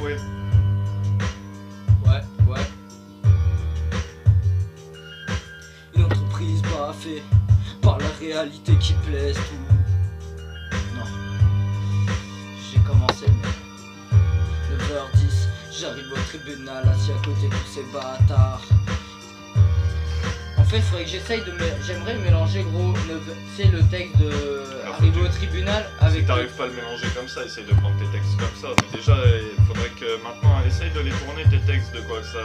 Ouais. Ouais. Une entreprise baffée par la réalité qui plaise tout. Non. J'ai commencé mais 9h10, j'arrive au tribunal assis à côté de tous ces bâtards. En fait, il faudrait que j'essaye de j'aimerais mélanger gros c'est le texte de arriver au tribunal avec. Si t'arrives pas à le mélanger comme ça, essaye de prendre tes textes comme ça. Mais déjà, il faudrait que maintenant, essaye de les tourner tes textes de quoi que ça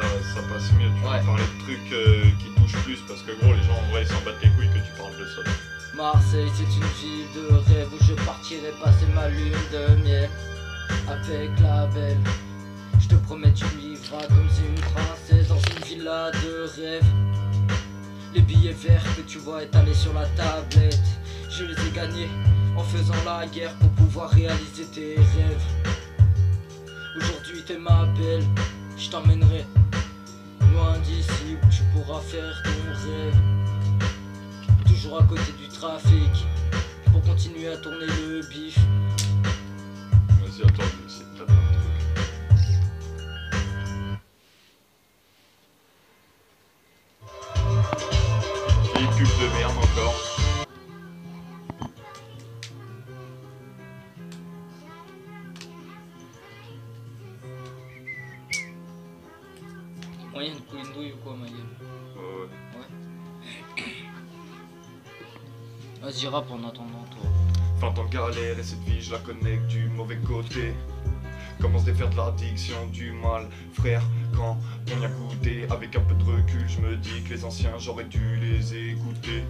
passe mieux. Tu vas parler de trucs qui touchent plus parce que gros, les gens en vrai ils s'en battent les couilles que tu parles de ça. Marseille, c'est une ville de rêve où je partirai passer ma lune de miel avec la belle. Je te promets, tu vivras comme c'est une princesse dans une villa de rêve. Les billets verts que tu vois étalés sur la tablette, je les ai gagnés en faisant la guerre pour pouvoir réaliser tes rêves. Aujourd'hui t'es ma belle, je t'emmènerai loin d'ici où tu pourras faire ton rêve. Toujours à côté du trafic pour continuer à tourner le bif. Vas-y, attends, je vais essayer de taper un truc. Pub de merde encore. Moyen de couler une douille ou quoi, ma gueule? Ouais. Vas-y, rap en attendant, toi. Fin en galère et cette vie je la connecte du mauvais côté. Commence à faire de l'addiction, du mal, frère, quand on y a goûté. Avec un peu de recul, je me dis que les anciens, j'aurais dû les écouter.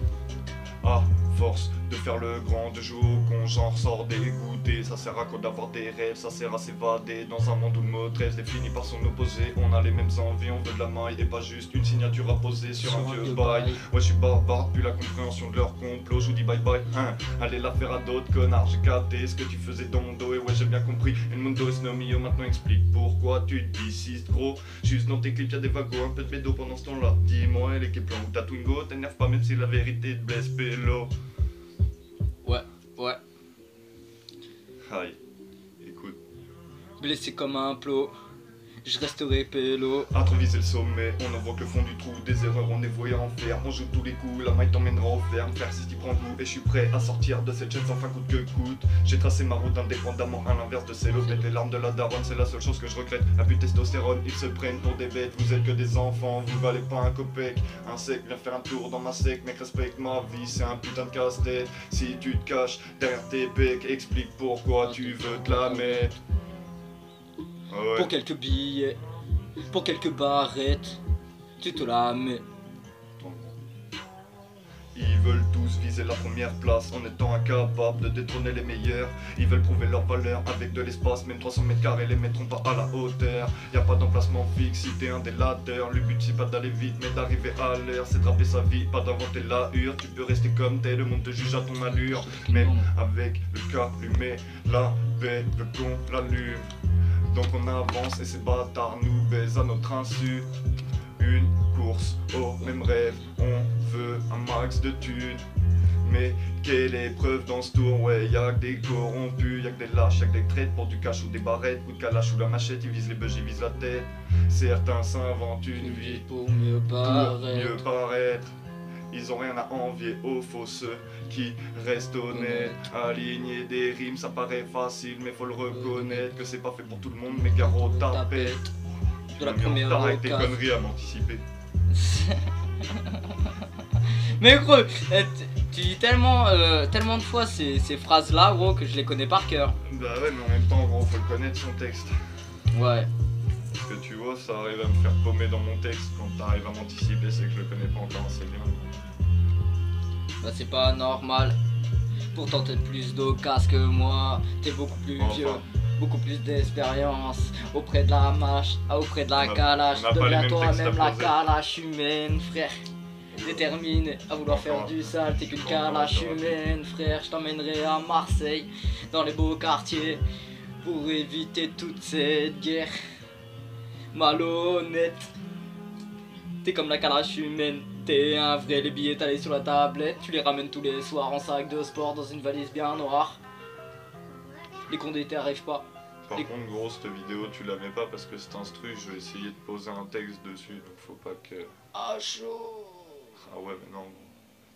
À force de faire le grand, de jouer au con, j'en ressors dégoûté. Ça sert à quoi d'avoir des rêves, ça sert à s'évader dans un monde où le mot rêve défini par son opposé. On a les mêmes envies, on veut de la maille et pas juste une signature à poser sur un vieux bail. Ouais, je suis barbare, plus la compréhension de leur complot. Je vous dis bye bye, hein. Allez la faire à d'autres connards. J'ai capté ce que tu faisais dans mon dos et ouais, j'ai bien compris. El mundo es no mio, maintenant explique pourquoi tu te dis si gros. Juste dans tes clips, y'a des vagos, un peu de bédo pendant ce temps-là. Dis-moi, les plan ou ta Twingo, t'énerve pas même si la vérité te blesse, pélo. Ouais. Aïe, écoute. Blessé comme un plot, je resterai pélo. À trop viser le sommet, on ne voit que le fond du trou. Des erreurs, on est voué à en faire. On joue tous les coups, la maille t'emmènera au ferme. Faire si t'y prends goût, et je suis prêt à sortir de cette chaîne sans fin coûte que coûte. J'ai tracé ma route indépendamment à l'inverse de ces lopettes. Les larmes de la daronne, c'est la seule chose que je regrette. Abus de testostérone, ils se prennent pour des bêtes. Vous êtes que des enfants, vous valez pas un copec. Un sec, viens faire un tour dans ma sec. Mec, respecte ma vie, c'est un putain de casse-tête. Si tu te caches derrière tes becs, explique pourquoi tu veux te la mettre. Ouais. Pour quelques billets, pour quelques barrettes, tu te la mets. Ils veulent tous viser la première place en étant incapables de détrôner les meilleurs. Ils veulent prouver leur valeur avec de l'espace, même 300 mètres carrés les mettront pas à la hauteur. Y a pas d'emplacement fixe si t'es un délateur. Le but c'est pas d'aller vite mais d'arriver à l'heure. C'est de rapper sa vie, pas d'inventer la hure. Tu peux rester comme t'es, le monde te juge à ton allure. Même avec le calumet, la paix veut qu'on l'allume. Donc on avance et ces bâtards nous baisent à notre insu. Une course au même rêve, on veut un max de thunes. Mais quelle épreuve dans ce tour, ouais, y'a que des corrompus, y'a que des lâches, y'a que des traites pour du cash ou des barrettes. Coup de calache ou la machette, ils visent les bugs, ils visent la tête. Certains s'inventent une vie pour mieux paraître. Ils ont rien à envier aux faux ceux qui restent honnêtes. Aligner des rimes ça paraît facile mais faut le reconnaître que c'est pas fait pour tout le monde. Mais garo tapette de la première t'arrêtes tes conneries à m'anticiper. Mais gros, tu dis tellement de fois ces phrases là gros que je les connais par cœur. Bah ouais mais en même temps gros faut le connaître son texte. Ouais. Parce que tu vois ça arrive à me faire paumer dans mon texte. Quand t'arrives à m'anticiper c'est que je le connais pas encore assez bien. Bah c'est pas normal. Pourtant t'as plus d'occasion que moi. T'es beaucoup plus vieux. Beaucoup plus d'expérience auprès de la mâche, auprès de la calache. Deviens toi-même la calache humaine, frère. Déterminé à vouloir faire du sale, t'es qu'une calache humaine, frère. Je t'emmènerai à Marseille, dans les beaux quartiers, pour éviter toute cette guerre malhonnête. T'es comme la calache humaine, t'es un vrai, les billets t'allés sur la tablette. Tu les ramènes tous les soirs en sac de sport dans une valise bien noire. Les condés t'arrivent pas. Par contre, gros, cette vidéo, tu la mets pas parce que c'est instru, je vais essayer de poser un texte dessus, donc faut pas que... Ah, chaud. Ah ouais, mais non,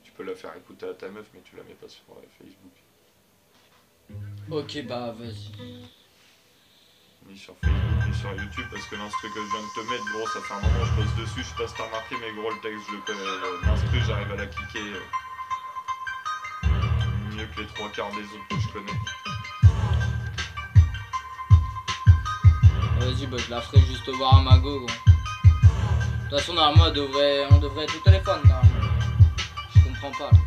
tu peux la faire écouter à ta meuf, mais tu la mets pas sur Facebook. Ok, bah vas-y. Ni sur Facebook, ni sur YouTube, parce que l'instru que je viens de te mettre, gros, ça fait un moment que je bosse dessus, je sais pas si t'as remarqué, mais gros, le texte, je le connais. L'instru, j'arrive à la cliquer mieux que les 3/4 des autres que je connais. Vas-y, bah je la ferai juste voir à Mago, gros. De toute façon, normalement, on devrait être au téléphone, normalement. Je comprends pas, là.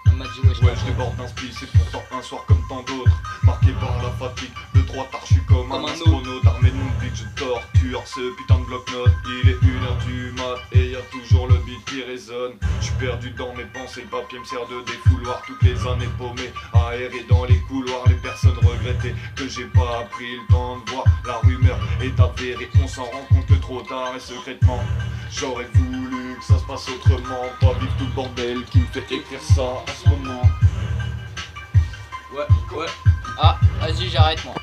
Elle m'a dit, ouais, Ouais, je déborde d'inspi, c'est pourtant un soir comme tant d'autres. Marqué par la fatigue, de droite je suis comme un astronaute. Armé de mon beat, je torture ce putain de bloc-notes. Il est 1h du mat et y a toujours le beat qui résonne. Je suis perdu dans mes pensées, le papier me sert de défouloir. Toutes les années paumées, aéré dans les couloirs. Les personnes regrettées que j'ai pas pris le temps de voir. La rumeur est avérée, on s'en rend compte que trop tard et secrètement. J'aurais voulu que ça se passe autrement, pas vivre tout le bordel qui me fait écrire ça en ce moment. Ouais. Ah, vas-y, j'arrête moi.